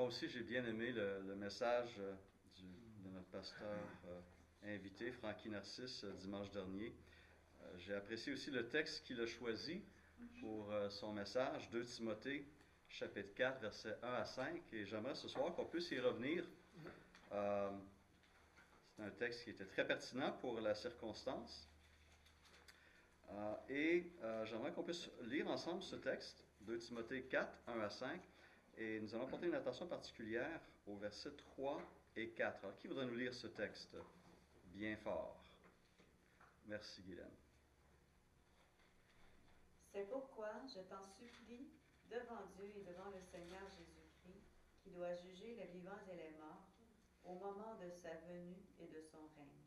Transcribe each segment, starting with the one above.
moi aussi, j'ai bien aimé le message de notre pasteur invité, Francky Narcisse, dimanche dernier. J'ai apprécié aussi le texte qu'il a choisi pour son message, 2 Timothée, chapitre 4, versets 1 à 5. Et j'aimerais ce soir qu'on puisse y revenir. C'est un texte qui était très pertinent pour la circonstance. J'aimerais qu'on puisse lire ensemble ce texte, 2 Timothée 4, 1 à 5. Et nous allons porter une attention particulière aux versets 3 et 4. Alors, qui voudrait nous lire ce texte bien fort? Merci, Guylaine. C'est pourquoi je t'en supplie devant Dieu et devant le Seigneur Jésus-Christ, qui doit juger les vivants et les morts au moment de sa venue et de son règne.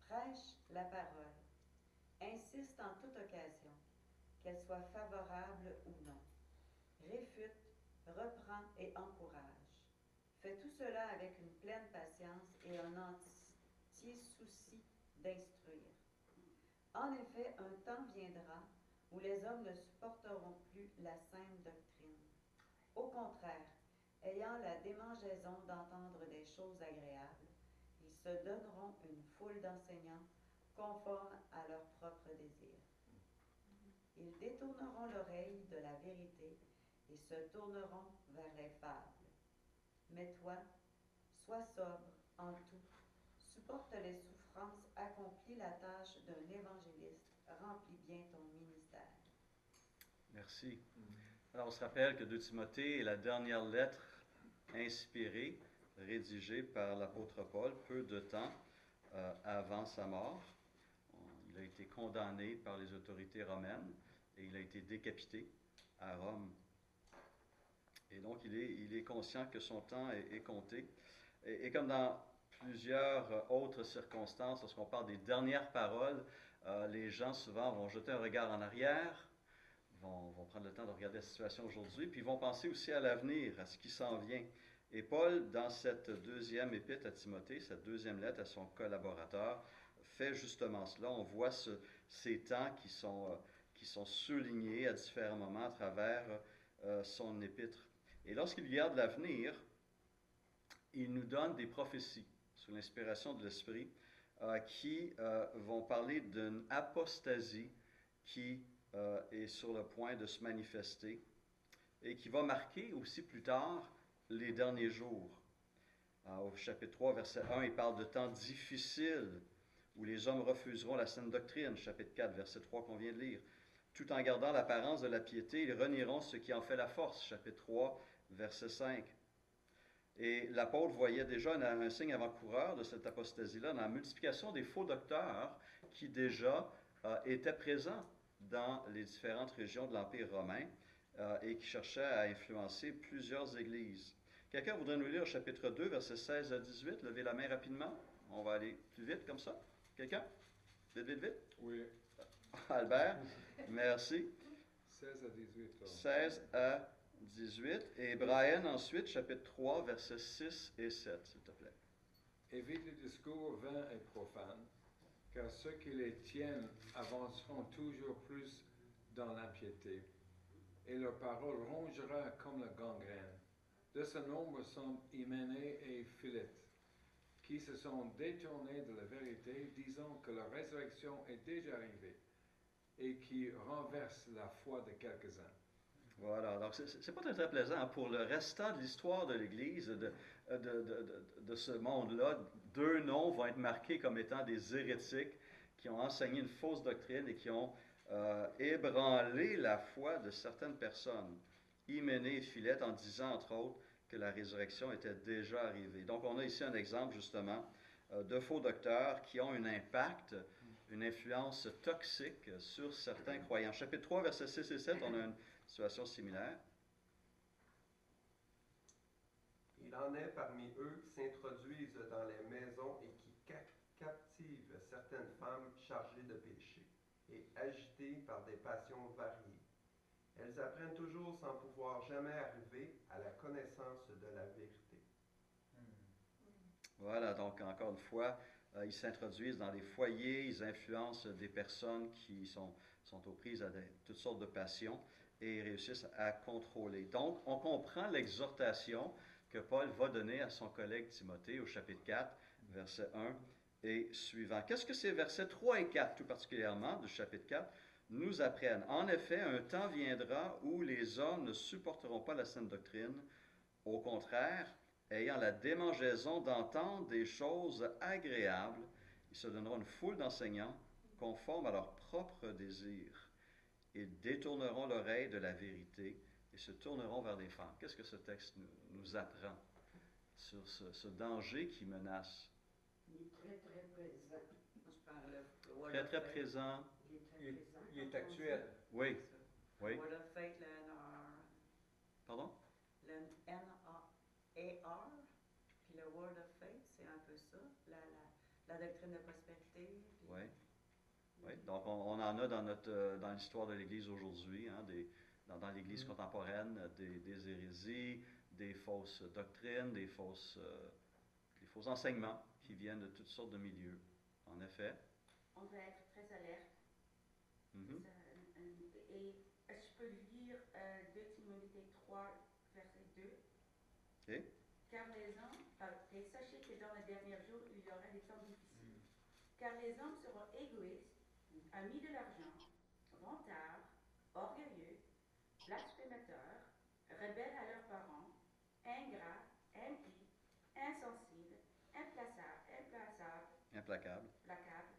Prêche la parole. Insiste en toute occasion, qu'elle soit favorable ou non. Réfute, reprend et encourage. Fais tout cela avec une pleine patience et un entier souci d'instruire. En effet, un temps viendra où les hommes ne supporteront plus la saine doctrine. Au contraire, ayant la démangeaison d'entendre des choses agréables, ils se donneront une foule d'enseignants conformes à leurs propres désirs. Ils détourneront l'oreille de la vérité et se tourneront vers les fables. Mais toi, sois sobre en tout, supporte les souffrances, accomplis la tâche d'un évangéliste, remplis bien ton ministère. Merci. Alors, on se rappelle que 2 Timothée est la dernière lettre inspirée, rédigée par l'apôtre Paul, peu de temps avant sa mort. Il a été condamné par les autorités romaines et il a été décapité à Rome. Et donc, il est conscient que son temps est compté. Et comme dans plusieurs autres circonstances, lorsqu'on parle des dernières paroles, les gens souvent vont jeter un regard en arrière, vont prendre le temps de regarder la situation aujourd'hui, puis vont penser aussi à l'avenir, à ce qui s'en vient. Et Paul, dans cette deuxième épître à Timothée, cette deuxième lettre à son collaborateur, fait justement cela. On voit ces temps qui sont soulignés à différents moments à travers son épître. Et lorsqu'il regarde l'avenir, il nous donne des prophéties sous l'inspiration de l'Esprit qui vont parler d'une apostasie qui est sur le point de se manifester et qui va marquer aussi plus tard les derniers jours. Au chapitre 3, verset 1, il parle de temps difficiles où les hommes refuseront la saine doctrine. Chapitre 4, verset 3 qu'on vient de lire. Tout en gardant l'apparence de la piété, ils renieront ce qui en fait la force. Chapitre 3, verset 5. Et l'apôtre voyait déjà un signe avant-coureur de cette apostasie-là dans la multiplication des faux docteurs qui déjà étaient présents dans les différentes régions de l'Empire romain et qui cherchaient à influencer plusieurs églises. Quelqu'un voudrait nous lire chapitre 2, versets 16 à 18? Levez la main rapidement. On va aller plus vite comme ça. Quelqu'un? Vite, vite, vite. Oui. Albert, merci. 16 à 18. 16 à 18. Et Brian, ensuite, chapitre 3, versets 6 et 7, s'il te plaît. Évite les discours vains et profanes, car ceux qui les tiennent avanceront toujours plus dans l'impiété, et leur parole rongera comme la gangrène. De ce nombre sont Hyménée et Philette, qui se sont détournés de la vérité, disant que la résurrection est déjà arrivée, et qui renversent la foi de quelques-uns. Voilà, donc c'est pas très, très plaisant pour le restant de l'histoire de l'Église, de ce monde-là. Deux noms vont être marqués comme étant des hérétiques qui ont enseigné une fausse doctrine et qui ont ébranlé la foi de certaines personnes. Hyménée et Philette en disant, entre autres, que la résurrection était déjà arrivée. Donc on a ici un exemple, justement, de faux docteurs qui ont un impact, une influence toxique sur certains croyants. Chapitre 3, versets 6 et 7, on a une situation similaire. Il en est parmi eux qui s'introduisent dans les maisons et qui captivent certaines femmes chargées de péché et agitées par des passions variées. Elles apprennent toujours sans pouvoir jamais arriver à la connaissance de la vérité. Voilà, donc encore une fois, ils s'introduisent dans les foyers, ils influencent des personnes qui sont aux prises à toutes sortes de passions et réussissent à contrôler. Donc, on comprend l'exhortation que Paul va donner à son collègue Timothée au chapitre 4, verset 1 et suivant. Qu'est-ce que ces versets 3 et 4, tout particulièrement, du chapitre 4, nous apprennent? En effet, un temps viendra où les hommes ne supporteront pas la saine doctrine. Au contraire, ayant la démangeaison d'entendre des choses agréables, ils se donneront une foule d'enseignants conformes à leurs propres désirs. Ils détourneront l'oreille de la vérité et se tourneront vers les femmes. Qu'est-ce que ce texte nous apprend sur ce danger qui menace? Il est très, très présent. Moi, je parle le Word Très, of très Faith. présent. Il est très Il, présent. il est quand on actuel. Oui. C'est ça. Oui. Le Word of Faith, le NR. Pardon? Le NAR, puis le Word of Faith, c'est un peu ça. La doctrine de prospérité. Puis... Oui. Oui. Donc, on en a dans l'histoire de l'Église aujourd'hui, hein, dans l'Église contemporaine, des hérésies, des fausses doctrines, des faux enseignements qui viennent de toutes sortes de milieux. En effet. On doit être très alerte. Mhm. Et je peux lire 2 Timothée 3, verset 2. OK. Car les hommes, et sachez que dans les derniers jours, il y aura des temps difficiles. Car les hommes seront égoïstes, amis de l'argent, vantards, orgueilleux, blasphémateurs, rebelles à leurs parents, ingrats, impies, insensibles, Implacable.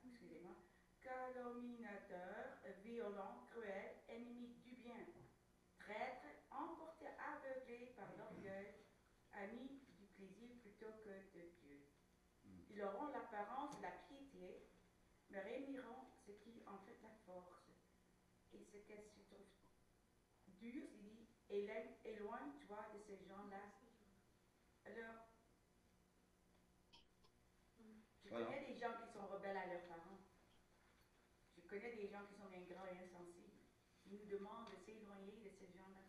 excusez-moi, calomniateurs, violents, cruels, ennemis du bien, traîtres, emportés aveuglés par l'orgueil, amis du plaisir plutôt que de Dieu. Ils auront l'apparence de la piété, mais réuniront ce qui en fait la force. Et ce qu'elle se trouve dur, il dit, éloigne-toi de ces gens-là. Alors, je connais des gens qui sont rebelles à leurs parents. Je connais des gens qui sont ingrats et insensibles. Ils nous demandent de s'éloigner de ces gens-là.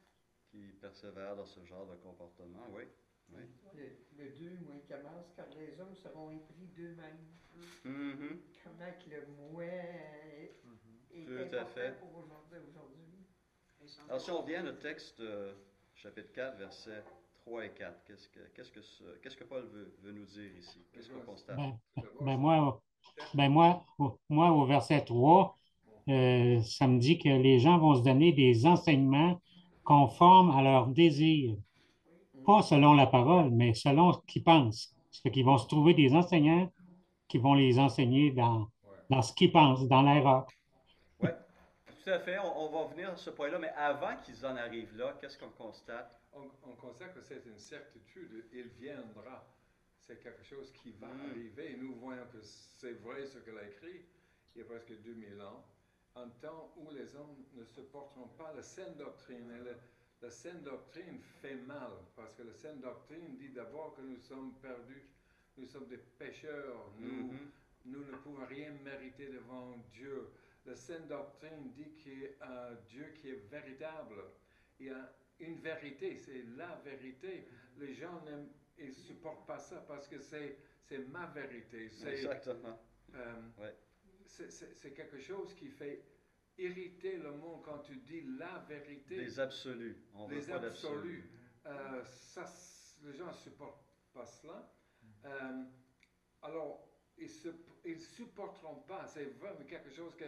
Qui persévèrent dans ce genre de comportement, oui. Oui. Le 2, moi, il commence car les hommes seront épris d'eux-mêmes. Mhm. Comment que le moi est Tout à fait. important pour aujourd'hui. Alors, si on revient au texte, chapitre 4, versets 3 et 4, qu'est-ce que Paul veut nous dire ici? Qu'est-ce qu'on constate? Moi, au verset 3, ça me dit que les gens vont se donner des enseignements conformes à leurs désirs. Pas selon la parole, mais selon ce qu'ils pensent. C'est qu'ils vont se trouver des enseignants qui vont les enseigner dans ce qu'ils pensent, dans l'erreur. Oui, tout à fait. On va venir à ce point-là, mais avant qu'ils en arrivent là, qu'est-ce qu'on constate? On constate que c'est une certitude, il viendra. C'est quelque chose qui va arriver. Et nous voyons que c'est vrai ce qu'il a écrit il y a presque 2000 ans. Un temps où les hommes ne supporteront pas la saine doctrine. Et la saine doctrine fait mal, parce que la saine doctrine dit d'abord que nous sommes perdus, nous sommes des pécheurs, nous ne pouvons rien mériter devant Dieu. La saine doctrine dit qu'il y a un Dieu qui est véritable. Il y a une vérité, c'est la vérité. Les gens ils ne supportent pas ça parce que c'est ma vérité. Exactement. Ouais. C'est quelque chose qui fait irriter le monde quand tu dis la vérité. Les absolus. On veut les pas absolus. Les gens ne supportent pas cela. Alors, ils ne supporteront pas. C'est vraiment quelque chose que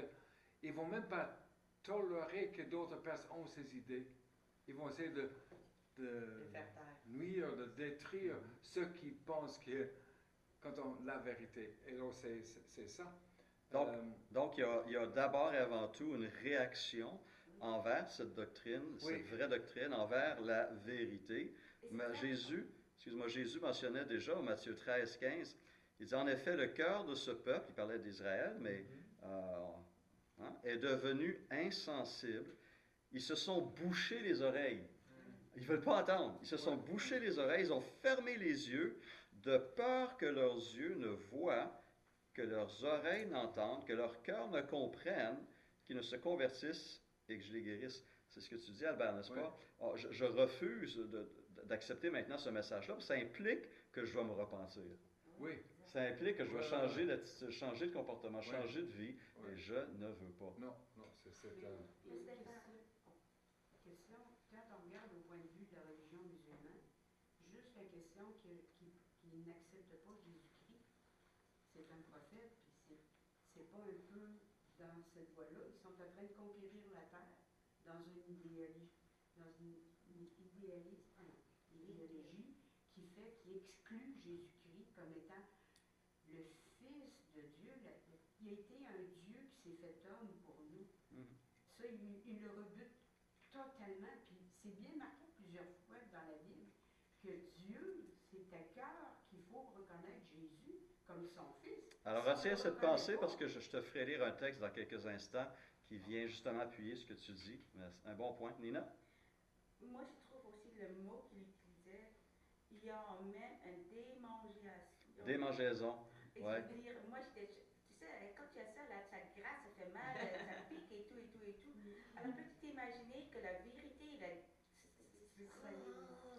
ils ne vont même pas tolérer que d'autres personnes ont ces idées. Ils vont essayer de nuire, de détruire ceux qui pensent que quand on la vérité. Et alors, c'est ça. Donc, il y a d'abord et avant tout une réaction envers cette doctrine, cette vraie doctrine, envers la vérité. Mais Jésus mentionnait déjà au Matthieu 13, 15, il dit en effet, le cœur de ce peuple, il parlait d'Israël, mais est devenu insensible. Ils se sont bouchés les oreilles. Ils ne veulent pas entendre. Ils se sont bouchés les oreilles, ils ont fermé les yeux, de peur que leurs yeux ne voient, que leurs oreilles n'entendent, que leur cœur ne comprenne, qu'ils ne se convertissent et que je les guérisse. C'est ce que tu dis, Albert, n'est-ce pas? Alors, je refuse d'accepter maintenant ce message-là, parce que ça implique que je dois me repentir. Oui. Ça implique que je dois changer de comportement, changer de vie, et je ne veux pas. Non, c'est l'impression qu'ils n'acceptent pas Jésus-Christ. C'est un prophète, puis c'est pas un peu dans cette voie-là. Ils sont en train de conquérir la terre dans une idéologie qui exclut Jésus-Christ comme étant le Fils de Dieu. Il a été un Dieu qui s'est fait homme pour nous. Ça, il le rebute totalement. Puis c'est bien marqué plusieurs fois dans la Bible que Dieu, c'est à cœur qu'il faut reconnaître Jésus comme son Fils. Alors, retiens cette pensée parce que je te ferai lire un texte dans quelques instants qui vient justement appuyer ce que tu dis. Un bon point. Nina? Moi, je trouve aussi le mot qu'il utilisait, il y a même une démangeaison. Démangeaison. Ouais. C'est-à-dire, moi, tu sais, quand tu as ça, là, ça grasse, ça fait mal, ça pique et tout. Alors, peux-tu t'imaginer que la vérité,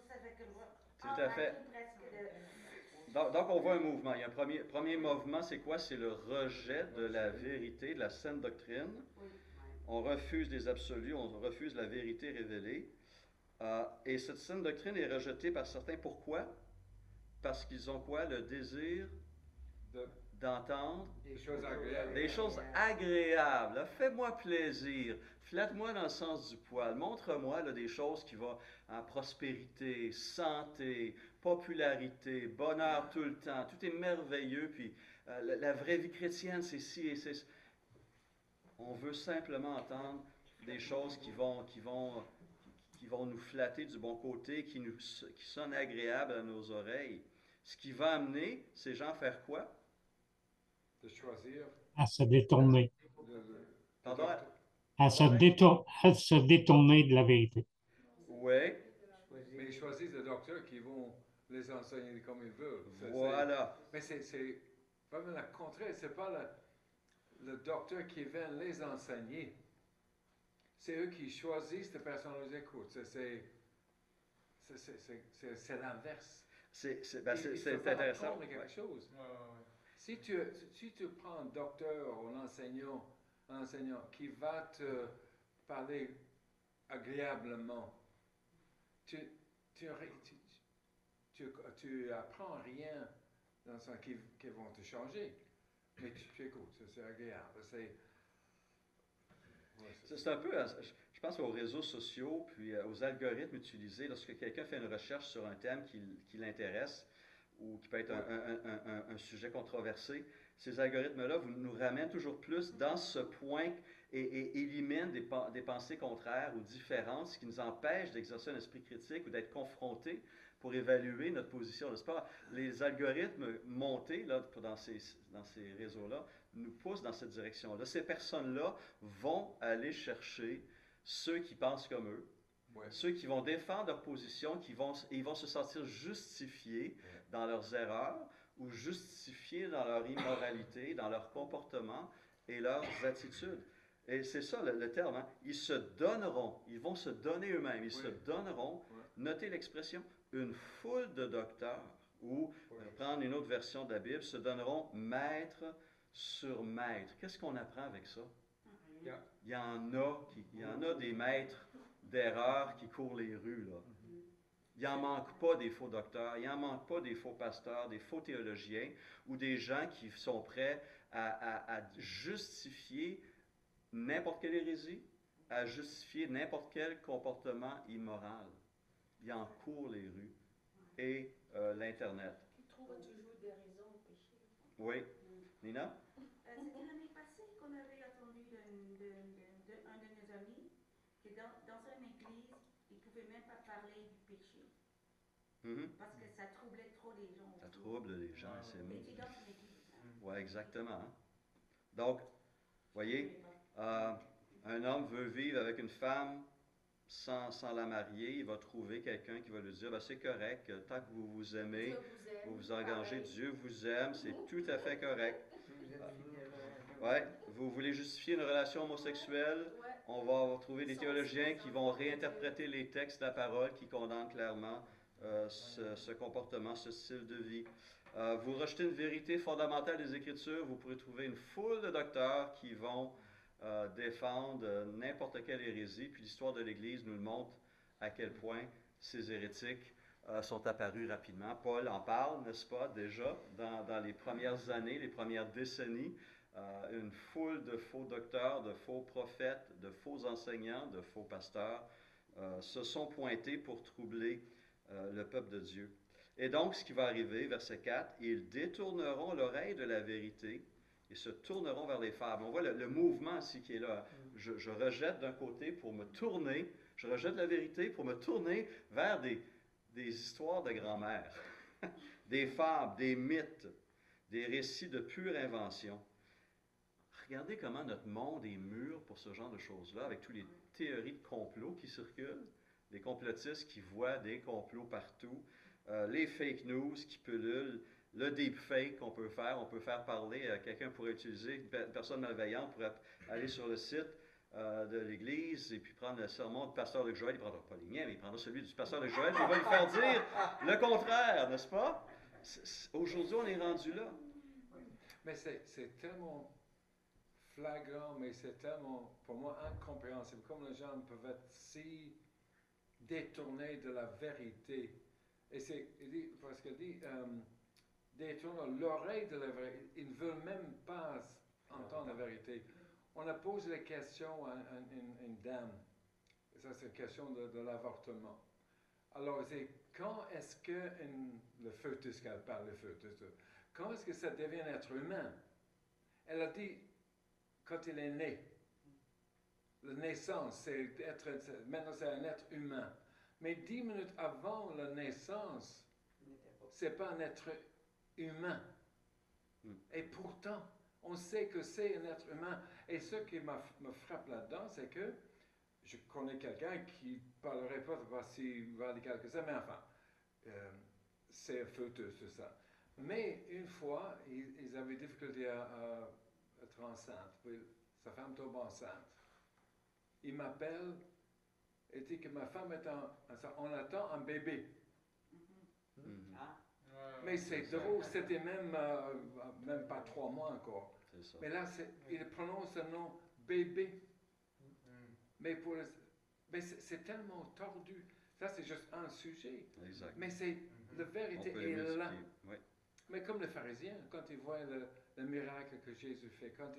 ça fait comme tout à fait. Donc, on voit un mouvement. Il y a un premier mouvement, c'est quoi? C'est le rejet de la vérité, de la saine doctrine. Oui. On refuse les absolus, on refuse la vérité révélée. Et cette saine doctrine est rejetée par certains. Pourquoi? Parce qu'ils ont quoi? Le désir d'entendre des choses agréables. Des choses agréables. Là, fais-moi plaisir. Flatte-moi dans le sens du poil. Montre-moi là, des choses qui vont en prospérité, santé, popularité, bonheur tout le temps. Tout est merveilleux. Puis la vraie vie chrétienne, c'est ci et c'est ça. On veut simplement entendre des choses qui vont nous flatter du bon côté, qui sonnent agréables à nos oreilles. Ce qui va amener ces gens à faire quoi? De choisir. À se détourner. Pardon? À se détourner de la vérité. Oui. Mais ils choisissent des docteurs qui vont les enseigner comme ils veulent. Voilà. Mais c'est vraiment le contraire. C'est pas le docteur qui vient les enseigner. C'est eux qui choisissent les personnes qui les écoutent. C'est l'inverse. C'est intéressant. Quelque chose. Si tu prends un docteur ou un enseignant qui va te parler agréablement, tu apprends rien dans ce qui vont te changer. Mais tu écoutes, c'est agréable. C'est un peu, je pense aux réseaux sociaux, puis aux algorithmes utilisés lorsque quelqu'un fait une recherche sur un thème qui l'intéresse ou qui peut être un sujet controversé. Ces algorithmes-là nous ramènent toujours plus dans ce point et éliminent des pensées contraires ou différentes, ce qui nous empêche d'exercer un esprit critique ou d'être confrontés pour évaluer notre position. N'est-ce pas? Les algorithmes montés là, dans ces réseaux-là nous poussent dans cette direction-là. Ces personnes-là vont aller chercher ceux qui pensent comme eux, ceux qui vont défendre leur position, ils vont se sentir justifiés dans leurs erreurs ou justifiés dans leur immoralité, dans leur comportement et leurs attitudes. Et c'est ça le terme. Hein? Ils se donneront, ils vont se donner eux-mêmes, ils se donneront, notez l'expression, une foule de docteurs, ou prendre une autre version de la Bible, se donneront maître sur maître. Qu'est-ce qu'on apprend avec ça? Il y en a des maîtres d'erreur qui courent les rues, là. Il n'en manque pas des faux docteurs, il n'en manque pas des faux pasteurs, des faux théologiens, ou des gens qui sont prêts à justifier n'importe quelle hérésie, à justifier n'importe quel comportement immoral. Il en court les rues et l'Internet. Qui trouve toujours des raisons au péché. Oui. Nina? C'était l'année passée qu'on avait entendu d'un de nos amis que dans une église, il ne pouvait même pas parler du péché. Parce que ça troublait trop les gens. Ça trouble les gens, c'est dans une église. Oui, exactement. Hein? Donc, voyez, un homme veut vivre avec une femme sans la marier, il va trouver quelqu'un qui va lui dire, c'est correct, tant que vous vous aimez, vous vous engagez, Dieu vous aime, c'est tout à fait correct. Vous voulez justifier une relation homosexuelle, on va trouver des théologiens qui vont réinterpréter les textes de la parole qui condamnent clairement ce comportement, ce style de vie. Vous rejetez une vérité fondamentale des Écritures, vous pourrez trouver une foule de docteurs qui vont défendre n'importe quelle hérésie, puis l'histoire de l'Église nous le montre à quel point ces hérétiques sont apparus rapidement. Paul en parle, n'est-ce pas, déjà, dans les premières années, les premières décennies. Une foule de faux docteurs, de faux prophètes, de faux enseignants, de faux pasteurs se sont pointés pour troubler le peuple de Dieu. Et donc, ce qui va arriver, verset 4, ils détourneront l'oreille de la vérité et se tourneront vers les fables. On voit le mouvement ici qui est là. Je rejette d'un côté pour me tourner, je rejette la vérité pour me tourner vers des histoires de grand-mère, des fables, des mythes, des récits de pure invention. Regardez comment notre monde est mûr pour ce genre de choses-là, avec toutes les théories de complot qui circulent, les complotistes qui voient des complots partout, les fake news qui pullulent, le deepfake qu'on peut faire. On peut faire parler, quelqu'un pourrait utiliser, une personne malveillante pourrait aller sur le site de l'Église et puis prendre le sermon du pasteur Luc Joël. Il ne prendra pas les miens, mais il prendra celui du pasteur Luc Joël, puis il va lui faire dire le contraire, n'est-ce pas? Aujourd'hui, on est rendu là. Mais c'est tellement flagrant, mais c'est tellement, pour moi, incompréhensible. Comme les gens peuvent être si détournés de la vérité. Et parce qu'il dit, détournent l'oreille de la vérité. Ils ne veulent même pas entendre la vérité. On a posé la question à une dame. Ça, c'est une question de l'avortement. Alors, c'est quand est-ce que le fœtus, qu'elle parle, le fœtus, quand est-ce que ça devient un être humain? Elle a dit, quand il est né. La naissance, maintenant c'est un être humain. Mais 10 minutes avant la naissance, c'est pas un être humain. Et pourtant, on sait que c'est un être humain. Et ce qui me frappe là-dedans, c'est que je connais quelqu'un qui ne parlerait pas s'il va dire quelque chose, mais enfin, c'est un fœtus, c'est ça. Mais une fois, ils avaient difficulté à être enceinte. Puis sa femme tombe enceinte. Il m'appelle et dit que ma femme est on attend un bébé. Mais c'est drôle, c'était même pas 3 mois encore. Mais là, il prononce le nom bébé. Mais c'est tellement tordu. Ça, c'est juste un sujet. Exact. Mais la vérité est là. Oui. Mais comme les pharisiens, quand ils voient le miracle que Jésus fait, quand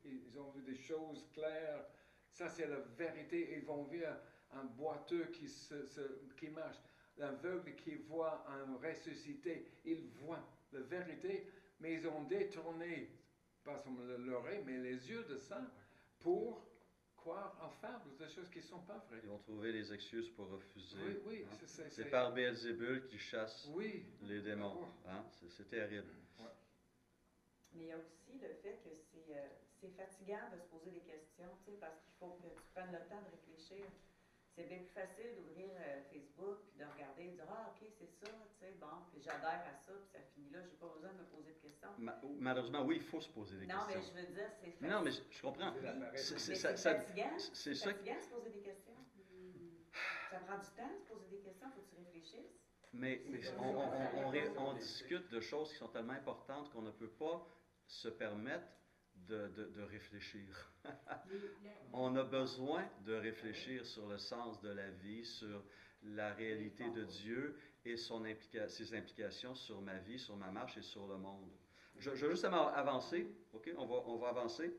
ils ont vu des choses claires, ça c'est la vérité. Ils vont voir un boiteux qui marche, l'aveugle qui voit un ressuscité. Ils voient la vérité, mais ils ont détourné, pas seulement l'oreille, mais les yeux de ça pour croire en fables, des choses qui ne sont pas vraies. Ils vont trouver les excuses pour refuser. Oui, hein? c'est C'est par Beelzébul qui chasse les démons. Oh. Hein? C'est terrible. Ouais. Mais il y a aussi le fait que c'est fatigant de se poser des questions, tu sais, parce qu'il faut que tu prennes le temps de réfléchir. C'est bien plus facile d'ouvrir Facebook, puis de regarder, de dire « Ah, OK, c'est ça, tu sais, bon, puis j'adhère à ça, puis ça finit là, j'ai pas besoin de me poser de questions. » Malheureusement, oui, il faut se poser des questions. Non, mais je veux dire, c'est fatigant. Non, mais je comprends. C'est fatigant de se poser des questions. Ça prend du temps de se poser des questions, il faut que tu réfléchisses. Mais on discute de choses qui sont tellement importantes qu'on ne peut pas se permettre de réfléchir. On a besoin de réfléchir sur le sens de la vie, sur la réalité de Dieu et ses implications sur ma vie, sur ma marche et sur le monde. Je veux justement avancer, ok? On va avancer.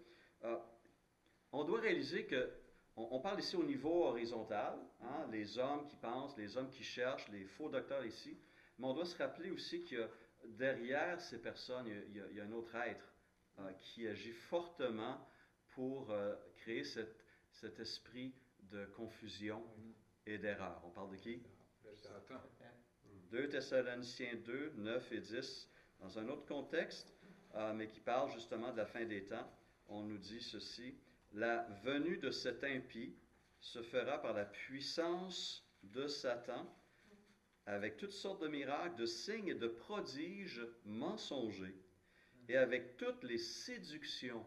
On doit réaliser que on parle ici au niveau horizontal, hein, les hommes qui pensent, les hommes qui cherchent, les faux docteurs ici, mais on doit se rappeler aussi que derrière ces personnes, il y a un autre être qui agit fortement pour créer cet esprit de confusion et d'erreur. On parle de qui? 2 Thessaloniciens 2, 9 et 10, dans un autre contexte, mais qui parle justement de la fin des temps. On nous dit ceci: la venue de cet impie se fera par la puissance de Satan, avec toutes sortes de miracles, de signes et de prodiges mensongers, et avec toutes les séductions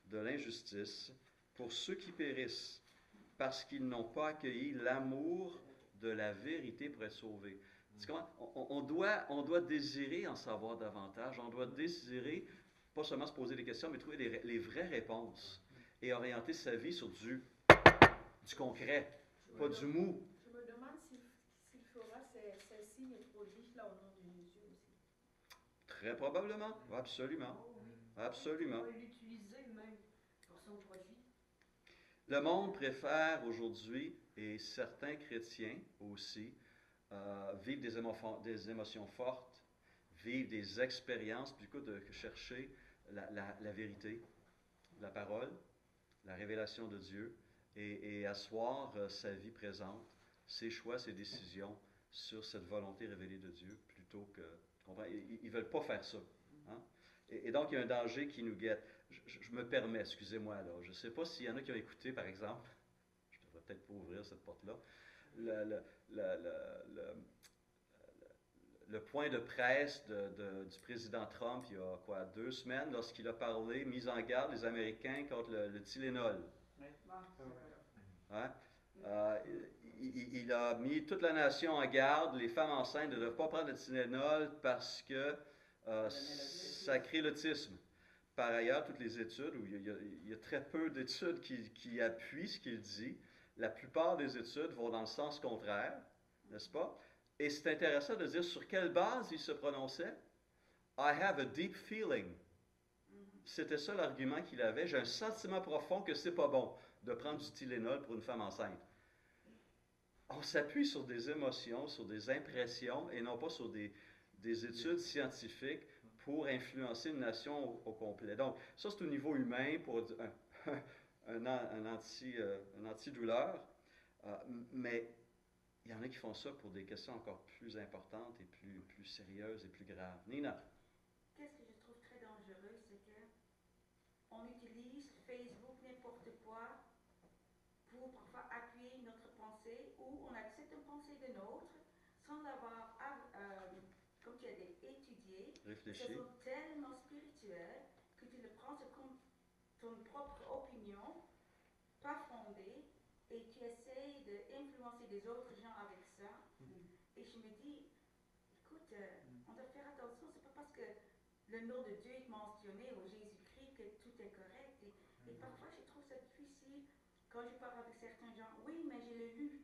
de l'injustice pour ceux qui périssent, parce qu'ils n'ont pas accueilli l'amour de la vérité pour être sauvés. On doit désirer en savoir davantage, on doit désirer pas seulement se poser des questions, mais trouver les vraies réponses et orienter sa vie sur du concret, pas du mou. Je me demande s'il fera ces prodiges là au nom de Jésus aussi. Très probablement, absolument, Oh oui. absolument. Il va l'utiliser même pour son profit. Le monde préfère aujourd'hui, et certains chrétiens aussi, vivre des émotions fortes, vivre des expériences, plutôt que de chercher la vérité, la parole, la révélation de Dieu, et asseoir sa vie présente, ses choix, ses décisions sur cette volonté révélée de Dieu, plutôt que... tu comprends? Ils ne veulent pas faire ça. Hein? Et donc, il y a un danger qui nous guette. Je me permets, excusez-moi, là, je ne sais pas s'il y en a qui ont écouté, par exemple, je ne devrais peut-être pas ouvrir cette porte-là, le point de presse du président Trump il y a quoi, 2 semaines, lorsqu'il a parlé, mis en garde les Américains contre le Tylenol. Hein? Il a mis toute la nation en garde, les femmes enceintes ne doivent pas prendre le Tylenol parce que ça crée l'autisme. Par ailleurs, toutes les études, où il y a très peu d'études qui appuient ce qu'il dit, la plupart des études vont dans le sens contraire, n'est-ce pas? Et c'est intéressant de dire sur quelle base il se prononçait. I have a deep feeling. C'était ça l'argument qu'il avait. J'ai un sentiment profond que c'est pas bon de prendre du Tylenol pour une femme enceinte. On s'appuie sur des émotions, sur des impressions et non pas sur des études scientifiques pour influencer une nation au complet. Donc, ça c'est au niveau humain pour un antidouleur, mais il y en a qui font ça pour des questions encore plus importantes et plus sérieuses et plus graves. Nina? Qu'est-ce que je trouve très dangereux, c'est que on utilise Facebook, n'importe quoi, pour parfois appuyer notre pensée, ou on accepte une pensée de nôtre sans avoir, comme tu as dit, étudié. Réfléchi. Ce sont tellement spirituels que tu le prends comme ton propre opinion, pas fondée, et tu essaies d'influencer des autres gens avec ça. Et je me dis, écoute, on doit faire attention, c'est pas parce que le nom de Dieu est mentionné au Jésus-Christ que tout est correct. Et parfois, je trouve ça difficile quand je parle avec certains gens. Oui, mais je l'ai lu.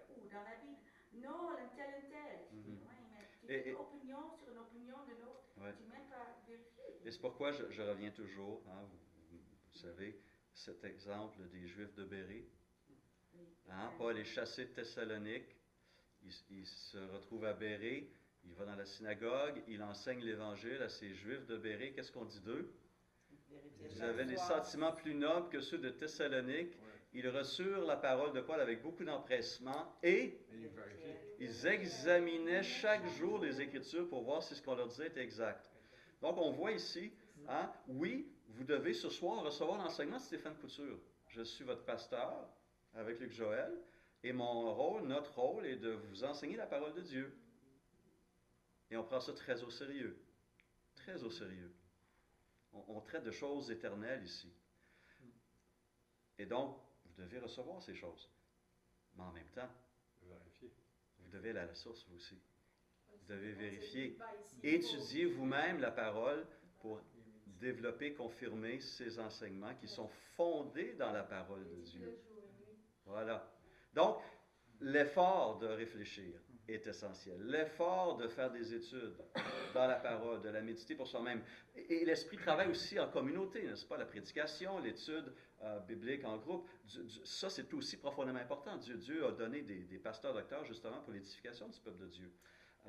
Ou dans la Bible. Non, un tel. Je dis, oui, mais tu fais une opinion sur une opinion de l'autre. Ouais. Tu n'as même pas vérifié. Et c'est pourquoi je reviens toujours, hein, vous savez, cet exemple des Juifs de Bérée. Hein, Paul est chassé de Thessalonique, il se retrouve à Bérée, il va dans la synagogue, il enseigne l'Évangile à ces Juifs de Bérée. Qu'est-ce qu'on dit d'eux? Ils avaient des sentiments plus nobles que ceux de Thessalonique. Ils reçurent la parole de Paul avec beaucoup d'empressement et ils examinaient chaque jour les Écritures pour voir si ce qu'on leur disait était exact. Donc on voit ici, hein, oui, vous devez ce soir recevoir l'enseignement de Stéphane Couture. Je suis votre pasteur avec Luc Joël et mon rôle, notre rôle est de vous enseigner la parole de Dieu. Et on prend ça très au sérieux. Très au sérieux. On traite de choses éternelles ici. Et donc, vous devez recevoir ces choses. Mais en même temps, vous devez aller à la source, vous aussi. Vous devez vérifier. Étudier vous-même la parole pour développer, confirmer ces enseignements qui sont fondés dans la parole de Dieu. Voilà. Donc, l'effort de réfléchir est essentiel. L'effort de faire des études dans la parole, de la méditer pour soi-même. Et l'esprit travaille aussi en communauté, n'est-ce pas? La prédication, l'étude biblique en groupe, ça c'est aussi profondément important. Dieu a donné des pasteurs docteurs justement pour l'édification du peuple de Dieu.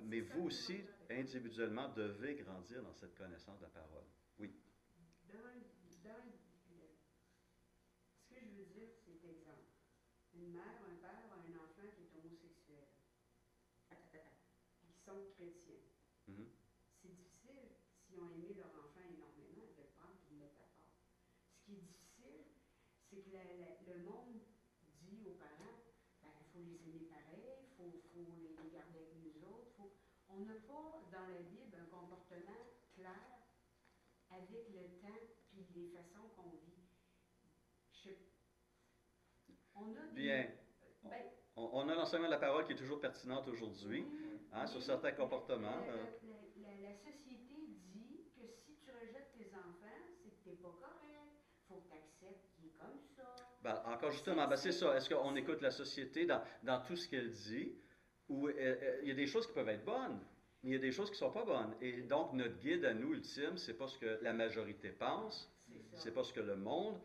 Mais vous aussi, individuellement, devez grandir dans cette connaissance de la parole. Oui. Ce que je veux dire, c'est exemple. Une mère, un père a un enfant qui est homosexuel, qui sont chrétiens. C'est difficile, s'ils ont aimé leur enfant énormément, de le prendre et de le mettre à part. Ce qui est difficile, c'est que le monde dit aux parents, il faut les aimer pareil, il faut les garder avec nous autres. On n'a pas dans la Bible un comportement clair avec le temps et les façons qu'on vit. On a Bien. On a l'enseignement de la parole qui est toujours pertinente aujourd'hui, sur certains comportements. La société dit que si tu rejettes tes enfants, c'est que tu n'es pas correct. Il faut que tu acceptes qu'il est comme ça. Encore justement, c'est ça. Est-ce qu'on écoute la société dans tout ce qu'elle dit? où il y a des choses qui peuvent être bonnes, mais il y a des choses qui ne sont pas bonnes. Et donc, notre guide à nous, ultime, c'est pas ce que la majorité pense, c'est pas ce que le monde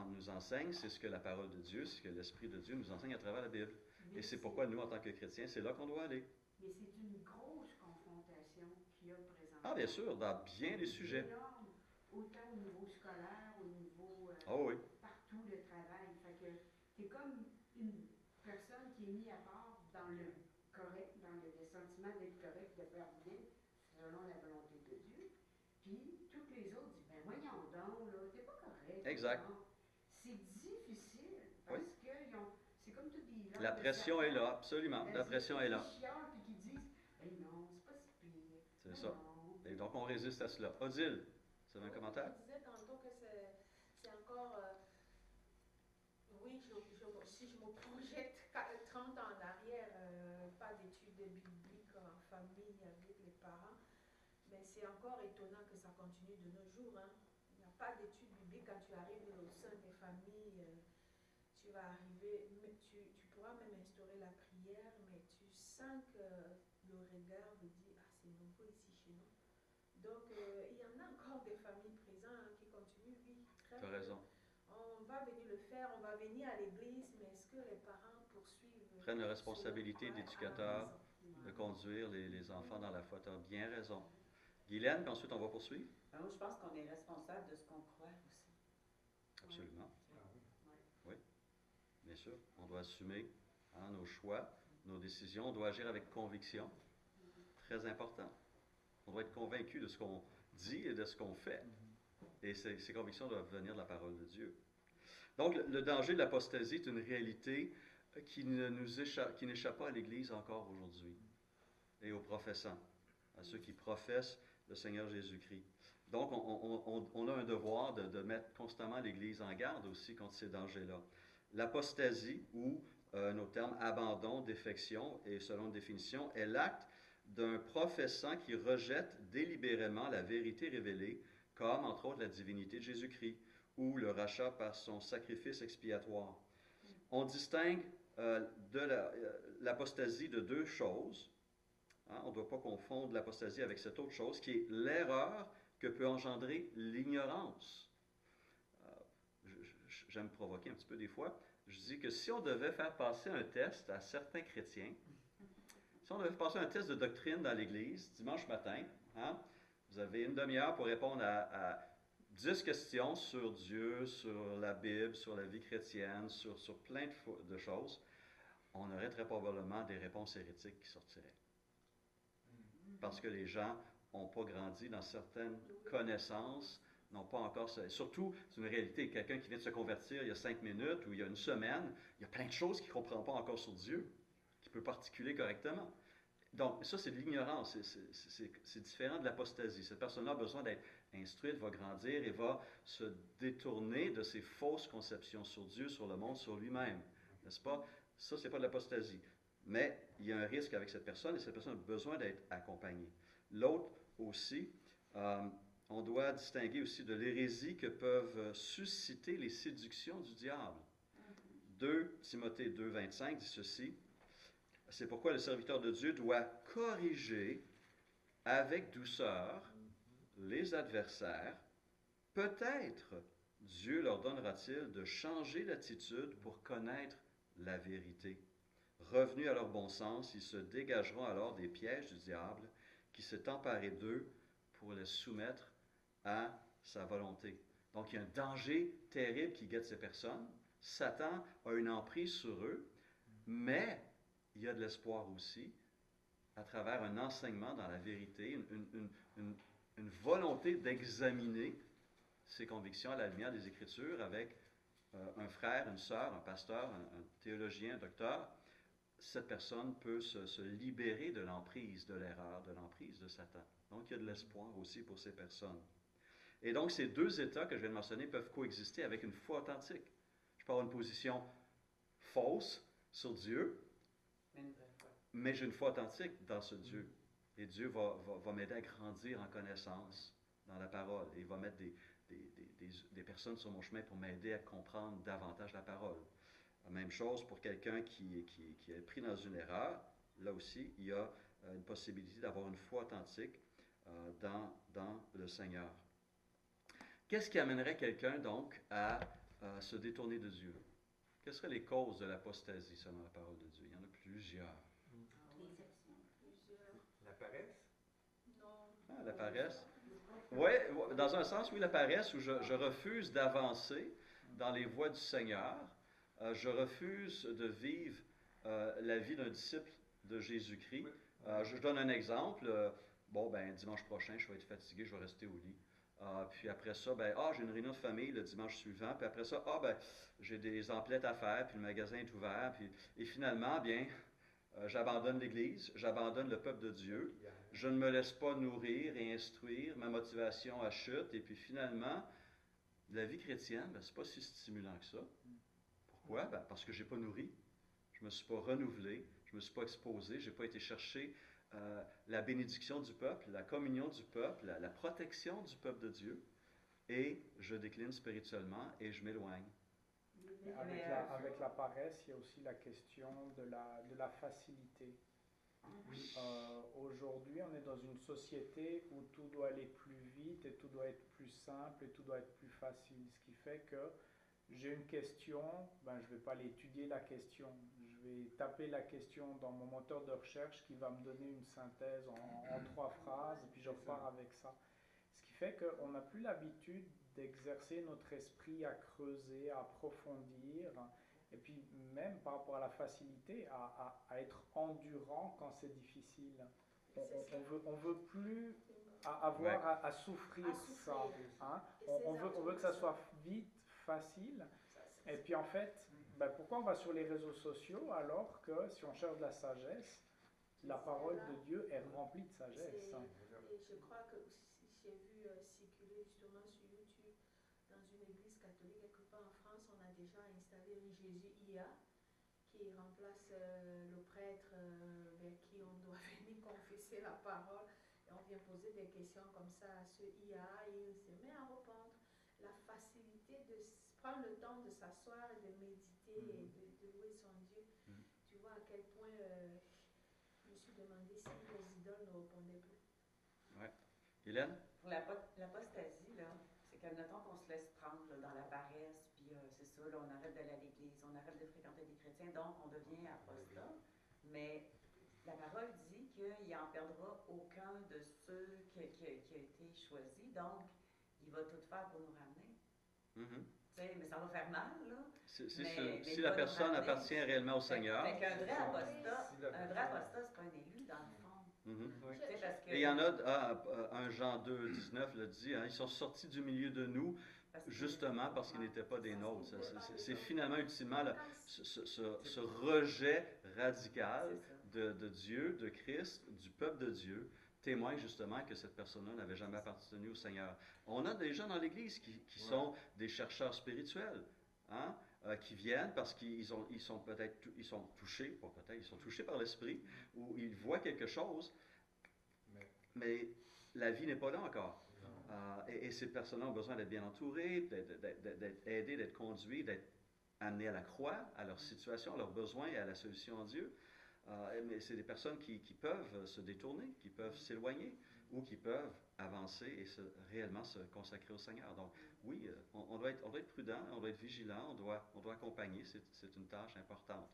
nous enseigne, c'est ce que la parole de Dieu, c'est ce que l'Esprit de Dieu nous enseigne à travers la Bible. Et c'est pourquoi nous, en tant que chrétiens, c'est là qu'on doit aller. Mais c'est une grosse confrontation qu'il y a présentement. Ah, bien sûr, dans bien des sujets. Énorme, autant au niveau scolaire, au niveau Oui. partout le travail. Fait que t'es comme une personne qui est mise à part dans le correct, dans le sentiment d'être correct, de faire bien, selon la volonté de Dieu. Puis toutes les autres disent, ben voyons donc, là, t'es pas correct. Exact. Non. C'est difficile parce que c'est comme tout des La pression est là, absolument. La pression est là. Qui chialent puis qui disent, ben non, c'est pas si pire. C'est ça. Et donc, on résiste à cela. Odile, tu avais un commentaire? Je disais tantôt que c'est encore... oui, si je me projette 30 ans en arrière, pas d'études bibliques en famille avec les parents, mais c'est encore étonnant que ça continue de nos jours. Hein. Il n'y a pas d'études bibliques quand tu arrives au sein des familles. Tu vas arriver, tu pourras même instaurer la prière, mais tu sens que le regard vous dit, ah, c'est nouveau ici chez nous. Donc, il y en a encore des familles présentes qui continuent, oui, très Tu as raison. On va venir le faire, on va venir à l'église, mais est-ce que les parents poursuivent? Prennent la responsabilité d'éducateur de conduire les enfants dans la foi. Tu as bien raison. Guylaine, puis ensuite on va poursuivre? Moi, je pense qu'on est responsable de ce qu'on croit aussi. Absolument. Oui, bien sûr. On doit assumer nos choix, nos décisions. On doit agir avec conviction. Très important. On doit être convaincu de ce qu'on dit et de ce qu'on fait. Et ces convictions doivent venir de la parole de Dieu. Donc, le danger de l'apostasie est une réalité qui n'échappe pas à l'Église encore aujourd'hui et aux professants, à ceux qui professent le Seigneur Jésus-Christ. Donc, on a un devoir de mettre constamment l'Église en garde aussi contre ces dangers-là. L'apostasie, ou nos termes abandon, défection, et selon une définition, est l'acte d'un professant qui rejette délibérément la vérité révélée, comme entre autres la divinité de Jésus-Christ, ou le rachat par son sacrifice expiatoire. On distingue l'apostasie de deux choses. Hein, on ne doit pas confondre l'apostasie avec cette autre chose, qui est l'erreur que peut engendrer l'ignorance. J'aime provoquer un petit peu des fois. Je dis que si on devait faire passer un test à certains chrétiens, si on devait passer un test de doctrine dans l'Église, dimanche matin, hein, vous avez une demi-heure pour répondre à 10 questions sur Dieu, sur la Bible, sur la vie chrétienne, sur plein de choses, on aurait très probablement des réponses hérétiques qui sortiraient. Parce que les gens n'ont pas grandi dans certaines connaissances, n'ont pas encore... Surtout, c'est une réalité, quelqu'un qui vient de se convertir il y a 5 minutes ou il y a une semaine, il y a plein de choses qu'il ne comprend pas encore sur Dieu, qu'il ne peut pas articuler correctement. Donc, ça, c'est de l'ignorance, c'est différent de l'apostasie. Cette personne-là a besoin d'être instruite, va grandir et va se détourner de ses fausses conceptions sur Dieu, sur le monde, sur lui-même. N'est-ce pas? Ça, c'est pas de l'apostasie. Mais il y a un risque avec cette personne et cette personne a besoin d'être accompagnée. L'autre aussi, on doit distinguer aussi de l'hérésie que peuvent susciter les séductions du diable. 2 Timothée 2, 25 dit ceci. C'est pourquoi le serviteur de Dieu doit corriger avec douceur les adversaires. Peut-être Dieu leur donnera-t-il de changer d'attitude pour connaître la vérité. Revenus à leur bon sens, ils se dégageront alors des pièges du diable qui s'est emparé d'eux pour les soumettre à sa volonté. Donc, il y a un danger terrible qui guette ces personnes. Satan a une emprise sur eux, mais il y a de l'espoir aussi à travers un enseignement dans la vérité, une volonté d'examiner ses convictions à la lumière des Écritures avec un frère, une sœur, un pasteur, un théologien, un docteur. Cette personne peut se libérer de l'emprise de l'erreur, de l'emprise de Satan. Donc, il y a de l'espoir aussi pour ces personnes. Et donc, ces deux états que je viens de mentionner peuvent coexister avec une foi authentique. Je peux avoir une position fausse sur Dieu, mais j'ai une foi authentique dans ce Dieu. Et Dieu va m'aider à grandir en connaissance dans la parole. Et il va mettre des personnes sur mon chemin pour m'aider à comprendre davantage la parole. La même chose pour quelqu'un qui est pris dans une erreur. là aussi, il y a une possibilité d'avoir une foi authentique dans le Seigneur. Qu'est-ce qui amènerait quelqu'un donc à se détourner de Dieu? Quelles seraient les causes de l'apostasie selon la parole de Dieu? Il y en a plusieurs. La paresse? Ah, la paresse? Oui, dans un sens, oui, la paresse, où je refuse d'avancer dans les voies du Seigneur. Je refuse de vivre la vie d'un disciple de Jésus-Christ. Je donne un exemple. Bon, ben, dimanche prochain, je vais être fatigué, je vais rester au lit. Puis après ça, ben, j'ai une réunion de famille le dimanche suivant. Puis après ça, ben, j'ai des emplettes à faire, puis le magasin est ouvert. Et finalement, bien, j'abandonne l'Église, j'abandonne le peuple de Dieu. Je ne me laisse pas nourrir et instruire. Ma motivation à chute. Et puis finalement, la vie chrétienne, ben, c'est pas si stimulant que ça. Pourquoi? Ben, parce que je n'ai pas nourri. Je ne me suis pas renouvelé. Je ne me suis pas exposé. Je n'ai pas été chercher la bénédiction du peuple, la communion du peuple, la protection du peuple de Dieu. Et je décline spirituellement et je m'éloigne. Avec la paresse, il y a aussi la question de la facilité. Aujourd'hui, on est dans une société où tout doit aller plus vite et tout doit être plus simple et tout doit être plus facile. Ce qui fait que j'ai une question, ben, je ne vais pas l'étudier la question. Je vais taper la question dans mon moteur de recherche qui va me donner une synthèse en 3 phrases et puis je repars avec ça. Ce qui fait qu'on n'a plus l'habitude d'exercer notre esprit à creuser, à approfondir, et puis même par rapport à la facilité, à être endurant quand c'est difficile. On veut plus avoir à souffrir ça. Hein? On veut que ça soit vite, facile. Et puis en fait, ben pourquoi on va sur les réseaux sociaux alors que si on cherche de la sagesse, la parole de Dieu est remplie de sagesse. Et je crois que j'ai vu circuler justement sur YouTube dans une église catholique quelque part en France, on a déjà installé un Jésus IA qui remplace le prêtre vers qui on doit venir confesser la parole. Et on vient poser des questions comme ça à ce IA et il se met à répondre. La facilité de prendre le temps de s'asseoir et de méditer et de louer son Dieu. Tu vois à quel point je me suis demandé si les idoles ne répondaient plus. Oui. Hélène? Pour l'apostasie, là, c'est qu'admettons qu'on se laisse prendre là, dans la paresse, puis c'est ça, là, on arrête d'aller à l'église, on arrête de fréquenter des chrétiens, donc on devient apostat. Mais la parole dit qu'il n'en perdra aucun de ceux qui a été choisi, donc il va tout faire pour nous ramener. Mais ça va faire mal, là. Si la personne appartient réellement au Seigneur. Fait qu'un vrai apostat, c'est pas un élu, dans le fond. Oui. Parce que, Et il y en a, 1 Jean 2, 19 le dit, hein, ils sont sortis du milieu de nous justement parce qu'ils n'étaient pas des nôtres. C'est finalement, ultimement, là, ce rejet radical de Dieu, de Christ, du peuple de Dieu, témoigne justement que cette personne-là n'avait jamais appartenu au Seigneur. On a des gens dans l'Église qui sont des chercheurs spirituels, hein, qui viennent parce qu'ils sont touchés, pas peut-être, ils sont touchés par l'Esprit, ou ils voient quelque chose, mais la vie n'est pas là encore. Et ces personnes-là ont besoin d'être bien entourées, d'être aidées, d'être conduites, d'être amenées à la croix, à leur situation, à leurs besoins et à la solution en Dieu. Mais c'est des personnes qui peuvent se détourner, qui peuvent s'éloigner ou qui peuvent avancer et réellement se consacrer au Seigneur. Donc oui, on doit être prudent, on doit être vigilant, on doit accompagner, c'est une tâche importante.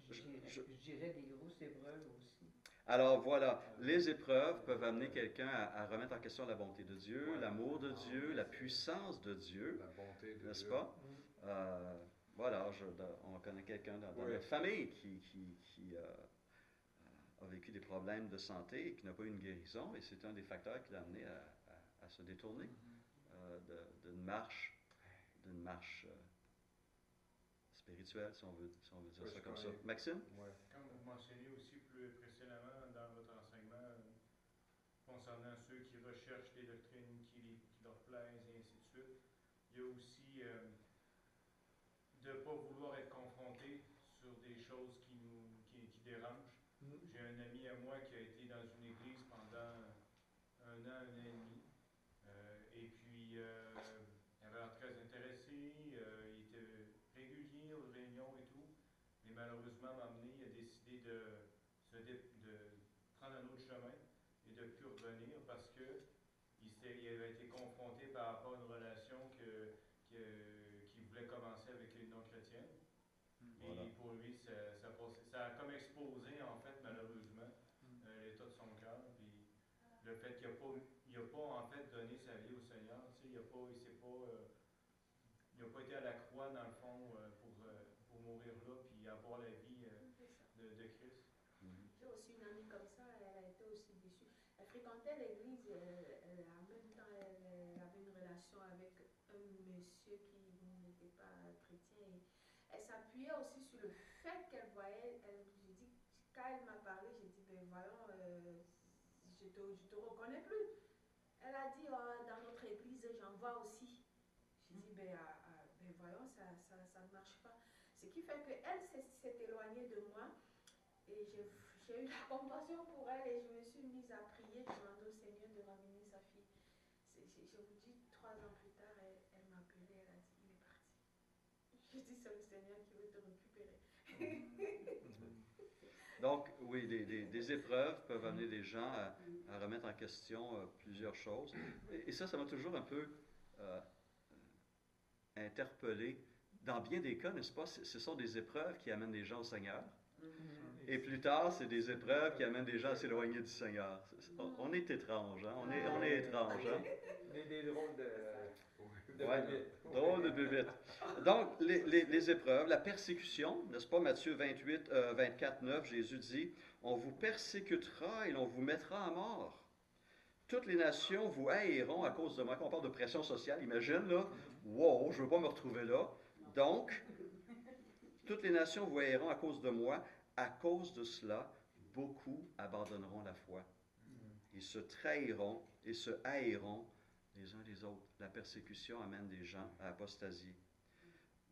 Je dirais des grosses épreuves aussi. Alors voilà, les épreuves peuvent amener quelqu'un à remettre en question la bonté de Dieu, l'amour de Dieu, la puissance de Dieu, la bonté de n'est-ce Dieu. pas? Voilà, on connaît quelqu'un dans notre famille qui a vécu des problèmes de santé et qui n'a pas eu une guérison, et c'est un des facteurs qui l'a amené à se détourner d'une marche spirituelle, si on veut dire ça comme ça. Maxime? Comme vous mentionnez aussi plus précédemment dans votre enseignement concernant ceux qui recherchent des doctrines qui leur plaisent et ainsi de suite, il y a aussi de ne pas vouloir être confronté sur des choses qui dérangent. J'ai un ami à moi qui a été dans une église pendant 1 an et demi, et puis il avait l'air très intéressé, il était régulier aux réunions et tout, mais malheureusement, à un moment donné, il a décidé de de prendre un autre chemin et de plus revenir parce que il avait été confronté par rapport à une relation qu'il voulait commencer avec une non-chrétienne. Voilà. Et pour lui, ça a comme exposé, en fait, malheureusement, l'état de son cœur. Puis le fait qu'il n'a pas, en fait, donné sa vie au Seigneur. Tu sais, il n'a pas été à la croix, dans le fond, pour mourir là, puis avoir la vie de Christ. J'ai aussi une amie comme ça, elle a été aussi déçue. Elle fréquentait l'église, en même temps, elle avait une relation avec un monsieur qui n'était pas chrétien. Et elle s'appuyait aussi sur le fait qu'elle voyait, j'ai dit, quand elle m'a parlé, j'ai dit, ben voyons, je te reconnais plus. Elle a dit, oh, dans notre église, j'en vois aussi. J'ai dit, ben voyons, ça ne marche pas. Ce qui fait qu'elle s'est éloignée de moi et j'ai eu la compassion pour elle et je me suis mise à prier, demander au Seigneur de ramener sa fille. Je vous dis, 3 ans plus tard, elle m'a appelé, elle a dit, il est parti. J'ai dit, c'est le Seigneur qui veut te récupérer. Donc, oui, des épreuves peuvent amener les gens à remettre en question plusieurs choses. Et ça m'a toujours un peu interpellé. Dans bien des cas, n'est-ce pas, ce sont des épreuves qui amènent les gens au Seigneur. Et plus tard, c'est des épreuves qui amènent des gens à s'éloigner du Seigneur. On est étrange, hein? On est étrange, hein? On est des drôles de drôle de bébites. Donc, les épreuves, la persécution, n'est-ce pas, Matthieu 28, 24, 9, Jésus dit, « On vous persécutera et l'on vous mettra à mort. Toutes les nations vous haïront à cause de moi. » Quand on parle de pression sociale, imagine, là, wow, je ne veux pas me retrouver là. Donc, toutes les nations vous haïront à cause de moi. À cause de cela, beaucoup abandonneront la foi. Ils se trahiront et se haïront les uns les autres. La persécution amène des gens à apostasie.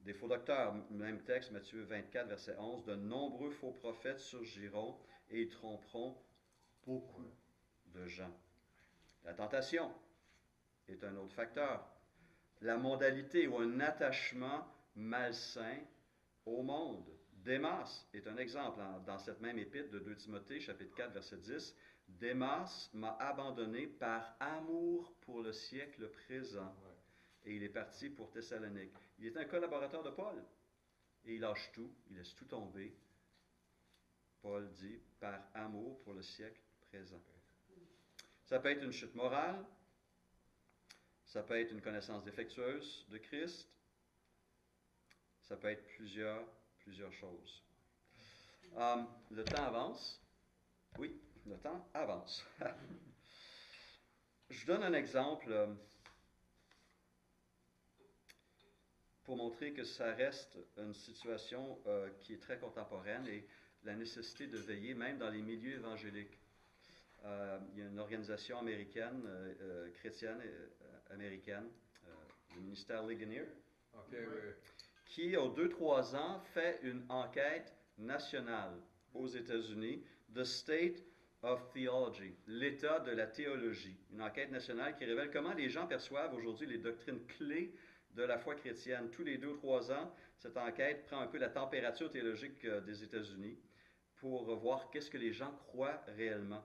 Des faux docteurs, même texte, Matthieu 24, verset 11, « De nombreux faux prophètes surgiront et ils tromperont beaucoup de gens. » La tentation est un autre facteur. La mondalité ou un attachement malsain au monde. Démas est un exemple dans cette même épître de 2 Timothée, chapitre 4, verset 10. « Démas m'a abandonné par amour pour le siècle présent. » Et il est parti pour Thessalonique. Il est un collaborateur de Paul. Et il lâche tout, il laisse tout tomber. Paul dit, par amour pour le siècle présent. Ça peut être une chute morale. Ça peut être une connaissance défectueuse de Christ. Ça peut être plusieurs choses. Le temps avance. Oui, le temps avance. Je donne un exemple pour montrer que ça reste une situation qui est très contemporaine et la nécessité de veiller, même dans les milieux évangéliques. Il y a une organisation américaine, chrétienne américaine, le ministère Ligonier, qui, aux 2-3 ans, fait une enquête nationale aux États-Unis, The State of Theology, l'état de la théologie. Une enquête nationale qui révèle comment les gens perçoivent aujourd'hui les doctrines clés de la foi chrétienne. Tous les 2 ou 3 ans, cette enquête prend un peu la température théologique des États-Unis pour voir qu'est-ce que les gens croient réellement.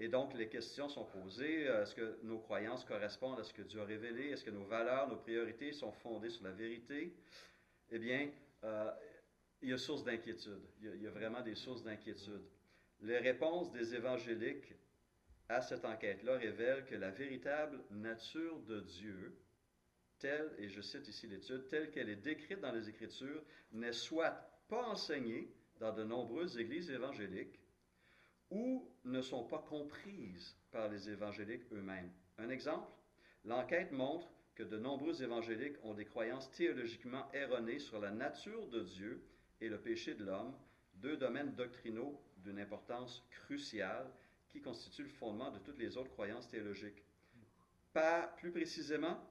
Et donc, les questions sont posées. Est-ce que nos croyances correspondent à ce que Dieu a révélé? Est-ce que nos valeurs, nos priorités sont fondées sur la vérité? Eh bien, il y a source d'inquiétude. Il y a vraiment des sources d'inquiétude. Les réponses des évangéliques à cette enquête-là révèlent que la véritable nature de Dieu, telle, et je cite ici l'étude, telle qu'elle est décrite dans les Écritures, n'est soit pas enseignée dans de nombreuses églises évangéliques, ou ne sont pas comprises par les évangéliques eux-mêmes. Un exemple, l'enquête montre que de nombreux évangéliques ont des croyances théologiquement erronées sur la nature de Dieu et le péché de l'homme, 2 domaines doctrinaux d'une importance cruciale qui constituent le fondement de toutes les autres croyances théologiques. Plus précisément,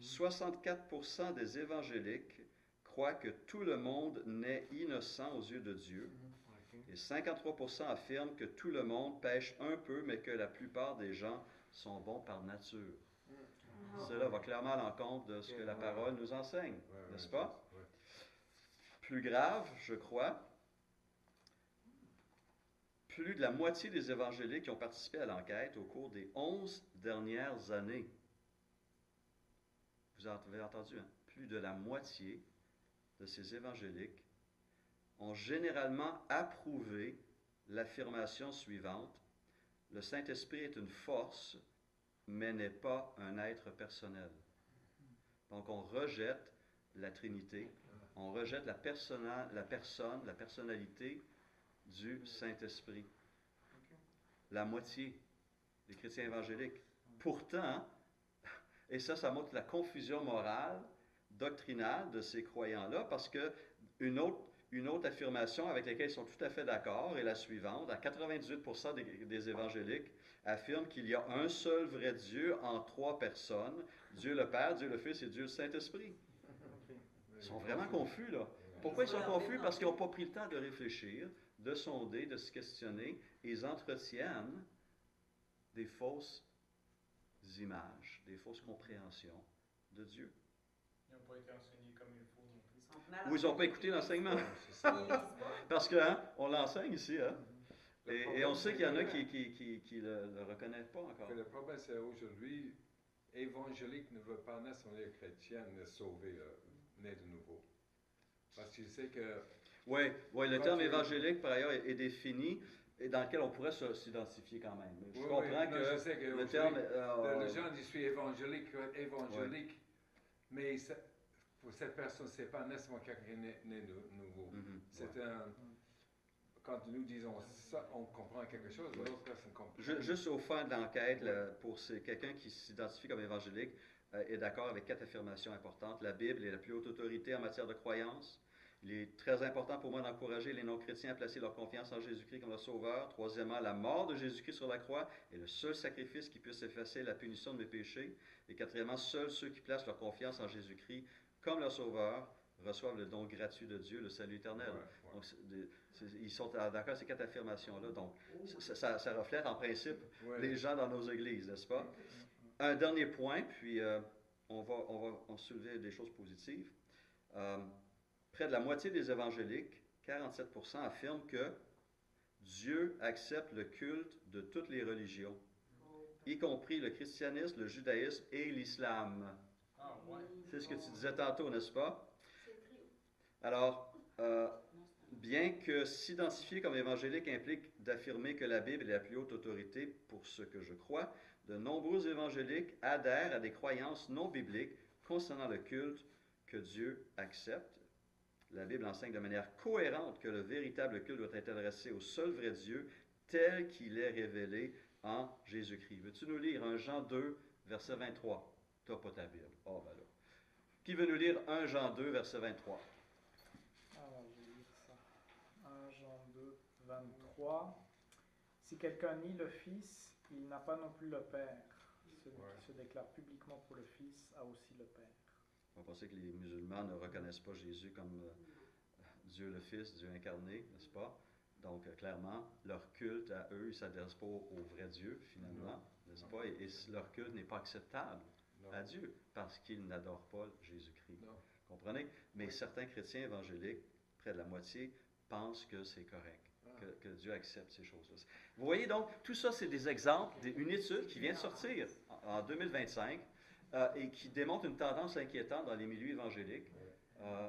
64% des évangéliques croient que tout le monde naît innocent aux yeux de Dieu. Et 53% affirment que tout le monde pêche un peu, mais que la plupart des gens sont bons par nature. Cela va clairement à l'encontre de ce que la parole nous enseigne, n'est-ce pas? Plus grave, je crois, plus de la moitié des évangéliques qui ont participé à l'enquête au cours des 11 dernières années. Vous avez entendu, hein? Plus de la moitié de ces évangéliques ont généralement approuvé l'affirmation suivante: le Saint-Esprit est une force, mais n'est pas un être personnel. Donc on rejette la Trinité, on rejette la personnalité du Saint-Esprit. La moitié des chrétiens évangéliques. Pourtant, et ça montre la confusion morale, doctrinale de ces croyants-là, parce que une autre affirmation avec laquelle ils sont tout à fait d'accord est la suivante: à 98% des évangéliques affirment qu'il y a un seul vrai Dieu en 3 personnes, Dieu le Père, Dieu le Fils et Dieu le Saint-Esprit. Ils sont vraiment confus, là. Pourquoi ils sont confus? Parce qu'ils n'ont pas pris le temps de réfléchir, de sonder, de se questionner, et ils entretiennent des fausses images, des fausses compréhensions de Dieu. Ils n'ont pas été enseignés comme il faut non plus. Ou ils n'ont pas écouté l'enseignement. Parce que on l'enseigne ici, hein? Et on sait qu'il y en a qui le reconnaissent pas encore. Le problème, c'est aujourd'hui, évangélique ne veut pas nécessairement dire chrétien, sauver, né de nouveau. Parce que tu sais que... Oui, le terme évangélique, par ailleurs, est défini et dans lequel on pourrait s'identifier quand même. Je comprends que je sais que le terme... les gens disent « je suis évangélique », mais pour cette personne, ce n'est pas nécessairement quelqu'un né de nouveau. C'est quand nous disons ça, on comprend quelque chose, l'autre personne comprend. Juste au fin de l'enquête, pour quelqu'un qui s'identifie comme évangélique, est d'accord avec 4 affirmations importantes. La Bible est la plus haute autorité en matière de croyance. Il est très important pour moi d'encourager les non-chrétiens à placer leur confiance en Jésus-Christ comme leur sauveur. Troisièmement, la mort de Jésus-Christ sur la croix est le seul sacrifice qui puisse effacer la punition de mes péchés. Et quatrièmement, seuls ceux qui placent leur confiance en Jésus-Christ comme leur sauveur reçoivent le don gratuit de Dieu, le salut éternel. Donc, ils sont d'accord avec ces 4 affirmations-là. Donc, ça reflète en principe les gens dans nos églises, n'est-ce pas? Un dernier point, puis on va soulever des choses positives. Près de la moitié des évangéliques, 47%, affirment que Dieu accepte le culte de toutes les religions, y compris le christianisme, le judaïsme et l'islam. C'est ce que tu disais tantôt, n'est-ce pas? Alors, bien que s'identifier comme évangélique implique d'affirmer que la Bible est la plus haute autorité pour ce que je crois, de nombreux évangéliques adhèrent à des croyances non bibliques concernant le culte que Dieu accepte. La Bible enseigne de manière cohérente que le véritable culte doit être adressé au seul vrai Dieu tel qu'il est révélé en Jésus-Christ. Veux-tu nous lire 1 Jean 2, verset 23? Tu n'as pas ta Bible. Oh, ben là. Qui veut nous lire 1 Jean 2, verset 23? Alors, je vais lire ça. 1 Jean 2, 23. Si quelqu'un nie le Fils, il n'a pas non plus le Père. Celui qui se déclare publiquement pour le Fils a aussi le Père. On va penser que les musulmans ne reconnaissent pas Jésus comme Dieu le Fils, Dieu incarné, n'est-ce pas? Donc, clairement, leur culte à eux, ils ne s'adressent pas au vrai Dieu, finalement, n'est-ce pas? Et leur culte n'est pas acceptable à Dieu parce qu'ils n'adorent pas Jésus-Christ. Comprenez? Mais certains chrétiens évangéliques, près de la moitié, pensent que c'est correct, que Dieu accepte ces choses-là. Vous voyez donc, tout ça, c'est des exemples, une étude qui vient de sortir en 2025, et qui démontre une tendance inquiétante dans les milieux évangéliques.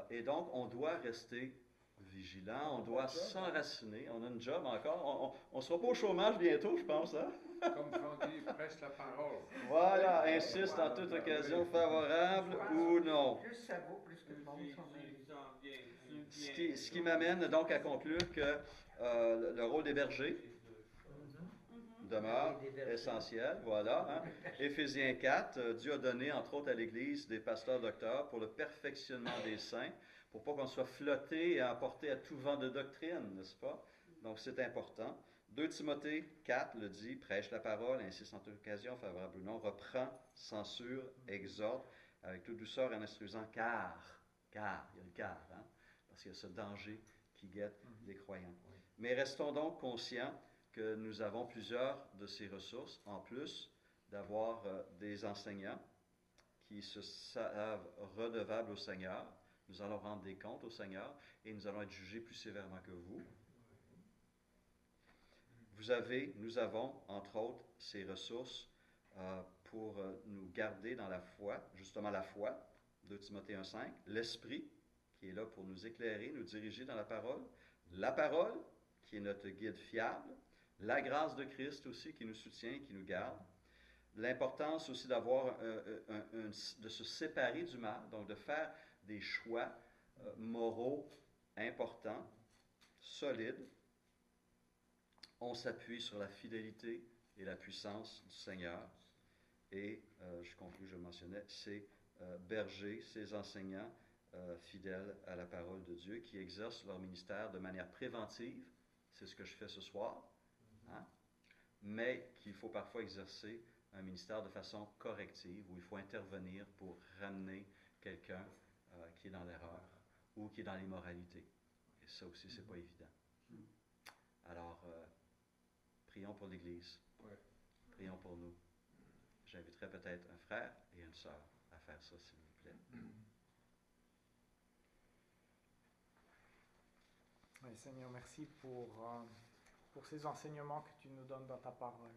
Et donc, on doit rester vigilant, on doit s'enraciner. On a une job encore. On ne sera pas au chômage bientôt, je pense. Hein? Comme on dit, prêche la parole. Voilà, insiste en toute occasion favorable ou non. Plus ça vaut, plus que le monde s'en Ce qui m'amène donc à conclure que le rôle des bergers demeure essentiel, voilà. Hein. Éphésiens 4, Dieu a donné, entre autres à l'Église, des pasteurs docteurs pour le perfectionnement des saints, pour pas qu'on soit flotté et emporté à tout vent de doctrine, n'est-ce pas? Donc c'est important. 2 Timothée 4 le dit, prêche la parole, insiste en toute occasion, favorable ou non, reprend, censure, exhorte, avec toute douceur en instruisant, car, il y a le car, hein? Parce qu'il y a ce danger qui guette les croyants. Mais restons donc conscients que nous avons plusieurs de ces ressources, en plus d'avoir des enseignants qui se savent redevables au Seigneur. Nous allons rendre des comptes au Seigneur et nous allons être jugés plus sévèrement que vous. Nous avons, entre autres, ces ressources pour nous garder dans la foi, justement la foi, 2 Timothée 1,5, l'Esprit, qui est là pour nous éclairer, nous diriger dans la parole, qui est notre guide fiable, la grâce de Christ aussi, qui nous soutient, qui nous garde, l'importance aussi d'avoir, de se séparer du mal, donc de faire des choix moraux importants, solides. On s'appuie sur la fidélité et la puissance du Seigneur. Et, je conclus, je le mentionnais, ces bergers, ces enseignants fidèles à la parole de Dieu qui exercent leur ministère de manière préventive. C'est ce que je fais ce soir. Hein? Mais qu'il faut parfois exercer un ministère de façon corrective, où il faut intervenir pour ramener quelqu'un qui est dans l'erreur ou qui est dans l'immoralité. Et ça aussi, c'est pas évident. Alors, prions pour l'Église. Ouais. Prions pour nous. J'inviterai peut-être un frère et une sœur à faire ça, s'il vous plaît. Oui, Seigneur, merci pour ces enseignements que tu nous donnes dans ta parole.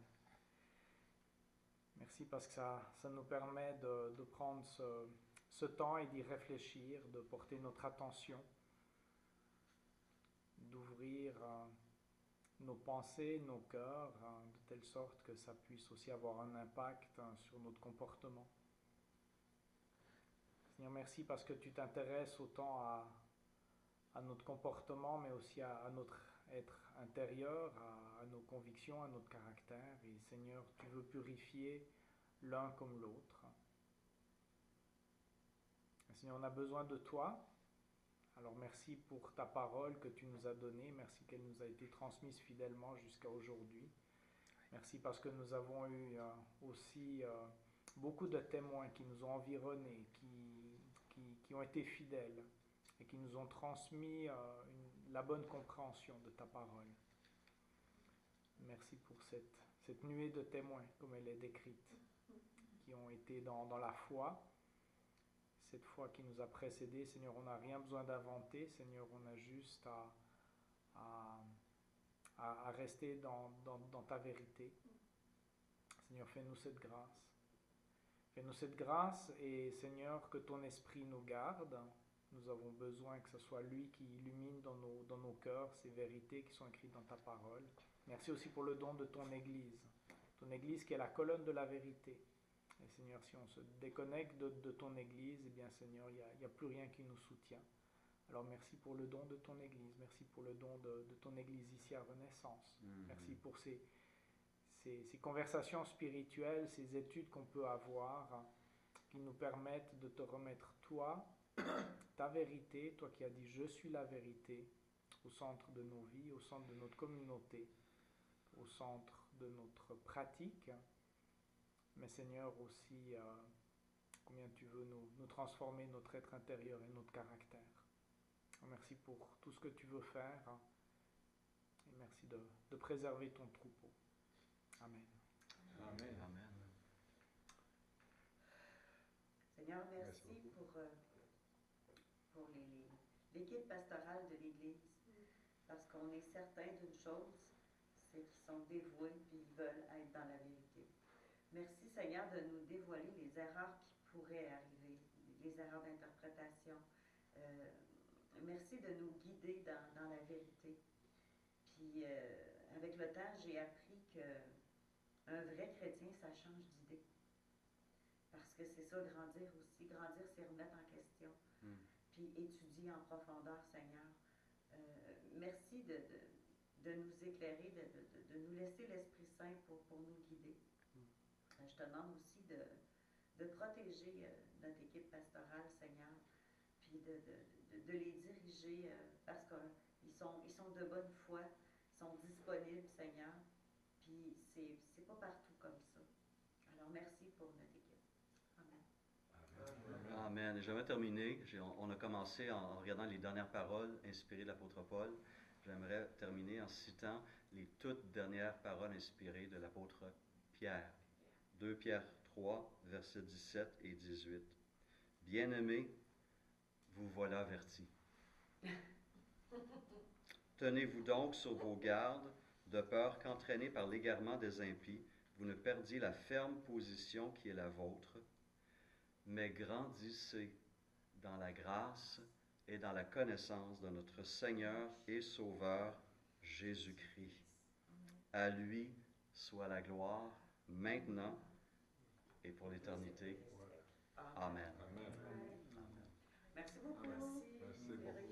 Merci parce que ça nous permet de prendre ce temps et d'y réfléchir, de porter notre attention, d'ouvrir nos pensées, nos cœurs, de telle sorte que ça puisse aussi avoir un impact sur notre comportement. Seigneur, merci parce que tu t'intéresses autant à notre comportement, mais aussi à notre être intérieur, à nos convictions, à notre caractère. Et Seigneur, tu veux purifier l'un comme l'autre. Seigneur, on a besoin de toi. Alors merci pour ta parole que tu nous as donnée. Merci qu'elle nous a été transmise fidèlement jusqu'à aujourd'hui. Merci parce que nous avons eu aussi beaucoup de témoins qui nous ont environnés, qui ont été fidèles et qui nous ont transmis la bonne compréhension de ta parole. Merci pour cette nuée de témoins, comme elle est décrite, qui ont été dans la foi, cette foi qui nous a précédés. Seigneur, on n'a rien besoin d'inventer. Seigneur, on a juste à rester dans ta vérité. Seigneur, fais-nous cette grâce. Fais-nous cette grâce et Seigneur, que ton esprit nous garde. Nous avons besoin que ce soit lui qui illumine dans nos cœurs ces vérités qui sont écrites dans ta parole. Merci aussi pour le don de ton Église qui est la colonne de la vérité. Et Seigneur, si on se déconnecte de ton Église, eh bien Seigneur, il n'y a plus rien qui nous soutient. Alors merci pour le don de ton Église, merci pour le don de ton Église ici à Renaissance. Merci pour ces conversations spirituelles, ces études qu'on peut avoir, qui nous permettent de te remettre toi, ta vérité, toi qui as dit « Je suis la vérité » au centre de nos vies, au centre de notre communauté, au centre de notre pratique. Mais Seigneur aussi, combien tu veux nous transformer notre être intérieur et notre caractère. Merci pour tout ce que tu veux faire et merci de préserver ton troupeau. Amen. Amen. Amen. Seigneur, merci pour l'équipe pastorale de l'Église, parce qu'on est certain d'une chose, c'est qu'ils sont dévoués et ils veulent être dans la vérité. Merci Seigneur de nous dévoiler les erreurs qui pourraient arriver, les erreurs d'interprétation. Merci de nous guider dans la vérité. Puis avec le temps, j'ai appris qu'un vrai chrétien, ça change d'idée. Parce que c'est ça, grandir aussi. Grandir, c'est remettre en question. Puis étudier en profondeur, Seigneur. Merci de nous éclairer, de nous laisser l'Esprit Saint pour nous guider. Je te demande aussi de protéger notre équipe pastorale, Seigneur, puis de les diriger parce qu'ils sont de bonne foi, ils sont disponibles, Seigneur, puis c'est pas partout comme ça. Alors merci pour notre équipe. Amen. Amen. Et j'aimerais terminer, on a commencé en regardant les dernières paroles inspirées de l'apôtre Paul. J'aimerais terminer en citant les toutes dernières paroles inspirées de l'apôtre Pierre. 2 Pierre 3, versets 17 et 18. Bien-aimés, vous voilà avertis. Tenez-vous donc sur vos gardes, de peur qu'entraînés par l'égarement des impies, vous ne perdiez la ferme position qui est la vôtre, mais grandissez dans la grâce et dans la connaissance de notre Seigneur et Sauveur Jésus-Christ. À lui soit la gloire, maintenant et pour l'éternité. Amen. Amen. Merci beaucoup. Merci beaucoup.